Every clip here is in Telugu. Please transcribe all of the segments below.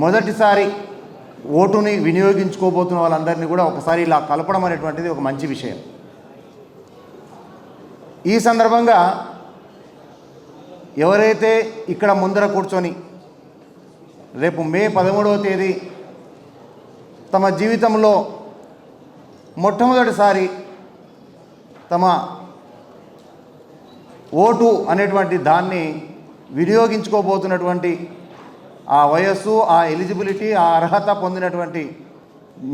మొదటిసారి ఓటుని వినియోగించుకోబోతున్న వాళ్ళందరినీ కూడా ఒకసారి ఇలా కలపడం అనేటువంటిది ఒక మంచి విషయం. ఈ సందర్భంగా ఎవరైతే ఇక్కడ ముందర కూర్చొని రేపు మే 13వ తేదీ తమ జీవితంలో మొట్టమొదటిసారి తమ ఓటు అనేటువంటి దాన్ని వినియోగించుకోబోతున్నటువంటి ఆ వయస్సు, ఆ ఎలిజిబిలిటీ, ఆ అర్హత పొందినటువంటి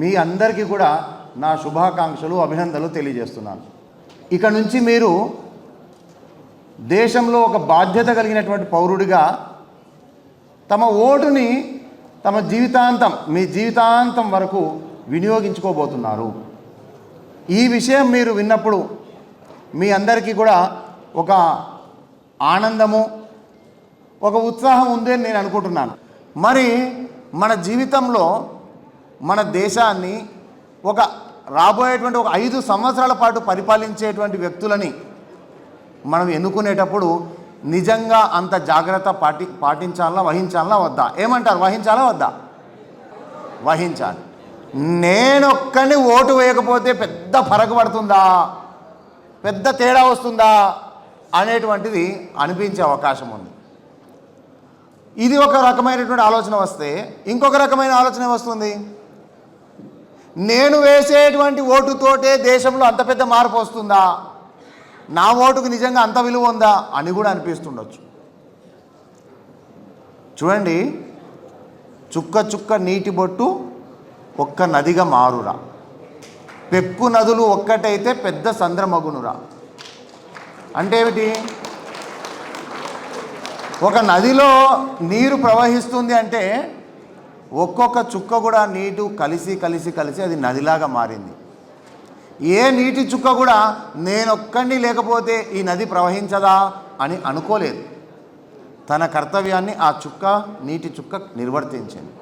మీ అందరికీ కూడా నా శుభాకాంక్షలు, అభినందనలు తెలియజేస్తున్నాను. ఇక నుంచి మీరు దేశంలో ఒక బాధ్యత కలిగినటువంటి పౌరుడిగా తమ ఓటుని తమ జీవితాంతం, మీ జీవితాంతం వరకు వినియోగించుకోబోతున్నారు. ఈ విషయం మీరు విన్నప్పుడు మీ అందరికీ కూడా ఒక ఆనందము, ఒక ఉత్సాహం ఉంది అని నేను అనుకుంటున్నాను. మరి మన జీవితంలో మన దేశాన్ని ఒక రాబోయేటువంటి ఒక 5 సంవత్సరాల పాటు పరిపాలించేటువంటి వ్యక్తులని మనం ఎన్నుకునేటప్పుడు నిజంగా అంత జాగ్రత్త పాటించాలా, వహించాలా వద్దా? ఏమంటారు, వహించాలా వద్దా? వహించాలి. నేనొక్కని ఓటు వేయకపోతే పెద్ద ఫరక్ పడుతుందా, పెద్ద తేడా వస్తుందా అనేటువంటిది అనిపించే అవకాశం ఉంది. ఇది ఒక రకమైనటువంటి ఆలోచన వస్తే ఇంకొక రకమైన ఆలోచన వస్తుంది. నేను వేసేటువంటి ఓటుతోటే దేశంలో అంత పెద్ద మార్పు వస్తుందా, నా ఓటుకు నిజంగా అంత విలువ ఉందా అని కూడా అనిపిస్తుండొచ్చు. చూడండి, చుక్క చుక్క నీటి బొట్టు ఒక్క నదిగా మారురా, పెక్కు నదులు ఒక్కటైతే పెద్ద సంద్రమగునురా. అంటే ఏమిటి? ఒక నదిలో నీరు ప్రవహిస్తుంది అంటే ఒక్కొక్క చుక్క కూడా నీరు కలిసి కలిసి కలిసి అది నదిలాగా మారింది. ఏ నీటి చుక్క కూడా నేనొక్కడిని లేకపోతే ఈ నది ప్రవహించదా అని అనుకోలేదు. తన కర్తవ్యాన్ని ఆ చుక్క, నీటి చుక్క నిర్వర్తించింది.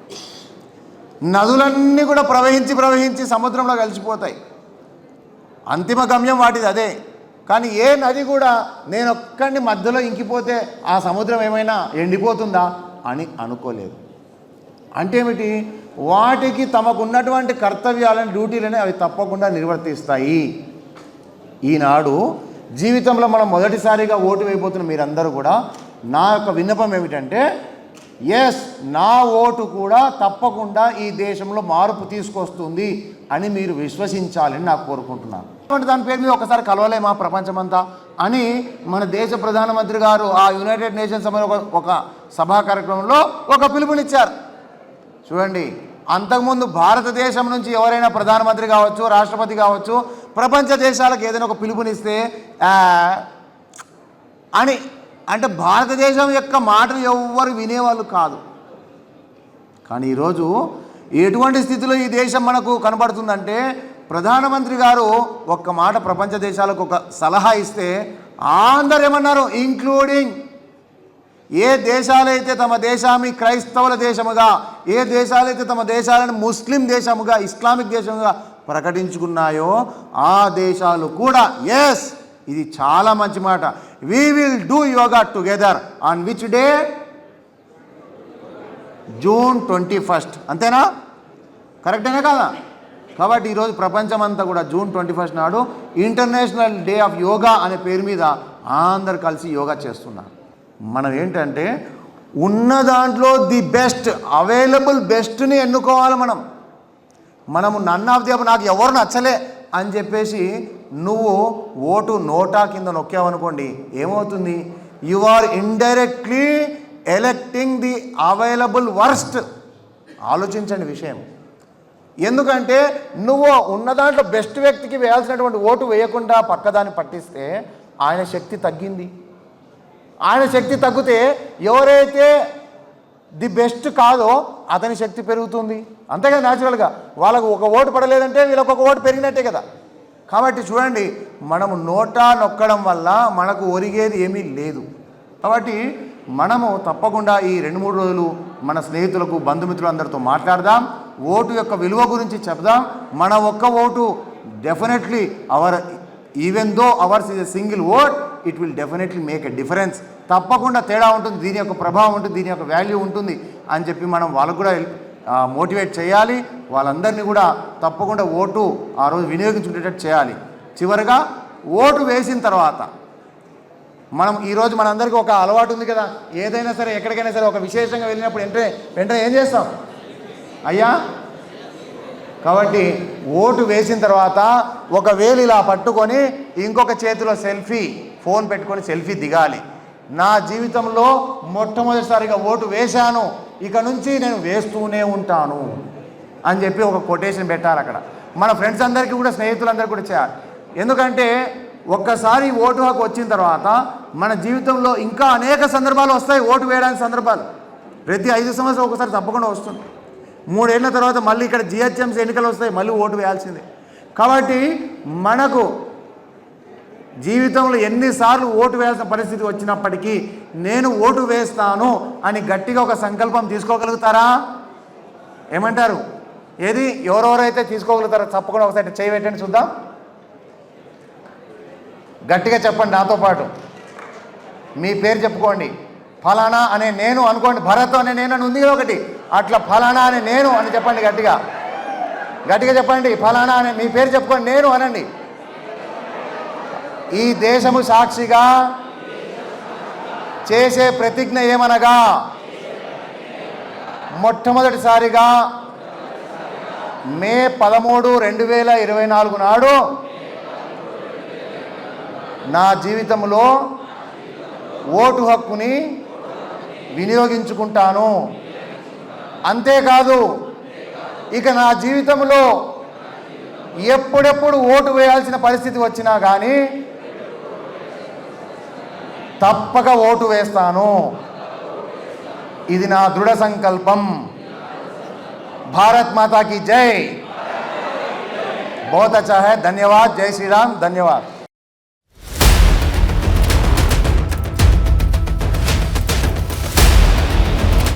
నదులన్నీ కూడా ప్రవహించి ప్రవహించి సముద్రంలో కలిసిపోతాయి. అంతిమ గమ్యం వాటిది అదే. కానీ ఏ నది కూడా నేనొక్కడిని మధ్యలో ఇంకిపోతే ఆ సముద్రం ఏమైనా ఎండిపోతుందా అని అనుకోలేదు. అంటే ఏమిటి? వాటికి తమకున్నటువంటి కర్తవ్యాలను, డ్యూటీలని అవి తప్పకుండా నిర్వర్తిస్తాయి. ఈనాడు జీవితంలో మనం మొదటిసారిగా ఓటు వేయబోతున్న మీరందరూ కూడా నా యొక్క విన్నపం ఏమిటంటే, ఎస్, నా ఓటు కూడా తప్పకుండా ఈ దేశంలో మార్పు తీసుకొస్తుంది అని మీరు విశ్వసించాలని నాకు కోరుకుంటున్నాను. దాని పేరు మీద ఒకసారి కలవలేమా ప్రపంచమంతా అని మన దేశ ప్రధానమంత్రి గారు ఆ యునైటెడ్ నేషన్స్ ఒక సభా కార్యక్రమంలో ఒక పిలుపునిచ్చారు. చూడండి, అంతకుముందు భారతదేశం నుంచి ఎవరైనా ప్రధానమంత్రి కావచ్చు, రాష్ట్రపతి కావచ్చు, ప్రపంచ దేశాలకు ఏదైనా ఒక పిలుపునిస్తే అని అంటే భారతదేశం యొక్క మాటలు ఎవ్వరు వినేవాళ్ళు కాదు. కానీ ఈరోజు ఎటువంటి స్థితిలో ఈ దేశం మనకు కనబడుతుందంటే, ప్రధానమంత్రి గారు ఒక్క మాట ప్రపంచ దేశాలకు ఒక సలహా ఇస్తే అందరూ ఏమన్నారు, ఇంక్లూడింగ్ ఏ దేశాలైతే తమ దేశాన్ని క్రైస్తవుల దేశముగా, ఏ దేశాలైతే తమ దేశాలను ముస్లిం దేశముగా, ఇస్లామిక్ దేశముగా ప్రకటించుకున్నాయో ఆ దేశాలు కూడా ఎస్, ఇది చాలా మంచి మాట, we will do yoga together on which day, June 21. అంతేనా? కరెక్టేనా కాదా? కాబట్టి ఈరోజు ప్రపంచమంతా కూడా జూన్ 21 నాడు ఇంటర్నేషనల్ డే ఆఫ్ యోగా అనే పేరు మీద అందరు కలిసి యోగా చేస్తున్నారు. మనం ఏంటంటే ఉన్న దాంట్లో ది బెస్ట్, అవైలబుల్ బెస్ట్ని ఎన్నుకోవాలి. మనము నన్ ఆఫ్ ది, నాకు ఎవరు నచ్చలే అని చెప్పేసి నువ్వు ఓటు నోటా కింద నొక్కావనుకోండి, ఏమవుతుంది? You or indirectly electing the available worst. ఆలోచించండి విషయం. ఎందుకంటే నువ్వు ఉన్న దాంట్లో బెస్ట్ వ్యక్తికి వేయాల్సినటువంటి ఓటు వేయకుండా పక్కదాన్ని పట్టిస్తే ఆయన శక్తి తగ్గింది. ఆయన శక్తి తగ్గితే ఎవరైతే ది బెస్ట్ కాదో అతని శక్తి పెరుగుతుంది. అంతే కదా, న్యాచురల్గా. వాళ్ళకు ఒక ఓటు పడలేదంటే వీళ్ళకి ఒక ఓటు పెరిగినట్టే కదా. కాబట్టి చూడండి, మనము నోటా నొక్కడం వల్ల మనకు ఒరిగేది ఏమీ లేదు. కాబట్టి మనము తప్పకుండా ఈ 2-3 రోజులు మన స్నేహితులకు, బంధుమిత్రులందరితో మాట్లాడదాం, ఓటు యొక్క విలువ గురించి చెప్దాం. మన ఒక్క vote definitely even though hours is a single vote, it will definitely make a difference. తప్పకుండా తేడా ఉంటుంది, దీని యొక్క ప్రభావం ఉంటుంది, దీని యొక్క వాల్యూ ఉంటుంది అని చెప్పి మనం వాళ్ళకు కూడా మోటివేట్ చేయాలి. వాళ్ళందరినీ కూడా తప్పకుండా ఓటు ఆ రోజు వినియోగించుకునేటట్టు చేయాలి. చివరిగా ఓటు వేసిన తర్వాత మనం ఈరోజు మనందరికీ ఒక అలవాటు ఉంది కదా, ఏదైనా సరే ఎక్కడికైనా సరే ఒక విశేషంగా వెళ్ళినప్పుడు వెంటనే ఏం చేస్తాం అయ్యా? కాబట్టి ఓటు వేసిన తర్వాత ఒక వేలు ఇలా పట్టుకొని ఇంకొక చేతిలో సెల్ఫీ, ఫోన్ పెట్టుకొని సెల్ఫీ దిగాలి. నా జీవితంలో మొట్టమొదటిసారిగా ఓటు వేశాను, ఇక నుంచి నేను వేస్తూనే ఉంటాను అని చెప్పి ఒక కొటేషన్ పెట్టాలి అక్కడ. మన ఫ్రెండ్స్ అందరికీ కూడా, స్నేహితులందరికీ కూడా చేయాలి. ఎందుకంటే ఒక్కసారి ఓటు హక్కు వచ్చిన తర్వాత మన జీవితంలో ఇంకా అనేక సందర్భాలు వస్తాయి, ఓటు వేయడానికి సందర్భాలు. ప్రతి 5 సంవత్సరాలు ఒకసారి తప్పకుండా వస్తుంది. 3 ఏళ్ల తర్వాత మళ్ళీ ఇక్కడ జిహెచ్ఎంసీ ఎన్నికలు వస్తాయి, మళ్ళీ ఓటు వేయాల్సిందే. కాబట్టి మనకు జీవితంలో ఎన్నిసార్లు ఓటు వేయాల్సిన పరిస్థితి వచ్చినప్పటికీ నేను ఓటు వేస్తాను అని గట్టిగా ఒక సంకల్పం తీసుకోగలుగుతారా? ఏమంటారు? ఏది ఎవరెవరైతే తీసుకోగలుగుతారో తప్పకుండా ఒకసారి చేయి పెట్టండి చూద్దాం. గట్టిగా చెప్పండి నాతో పాటు. మీ పేరు చెప్పుకోండి. ఫలానా అనే నేను అనుకోండి, భరత్ అనే నేను అని ఉంది కదా ఒకటి, అట్లా ఫలానా అనే నేను అని చెప్పండి. గట్టిగా చెప్పండి. ఫలానా అనే మీ పేరు చెప్పుకోండి, నేను అనండి. ఈ దేశము సాక్షిగా చేసే ప్రతిజ్ఞ ఏమనగా, మొట్టమొదటిసారిగా మే 13, 2024 నాడు నా జీవితంలో ఓటు హక్కుని వినియోగించుకుంటాను. అంతేకాదు ఇక నా జీవితంలో ఎప్పుడెప్పుడు ఓటు వేయాల్సిన పరిస్థితి వచ్చినా కానీ తప్పక ఓటు వేస్తాను. ఇది నా దృఢ సంకల్పం. భారత్ మాతా की जय. बहुत अच्छा है, धन्यवाद. जय श्री राम. धन्यवाद.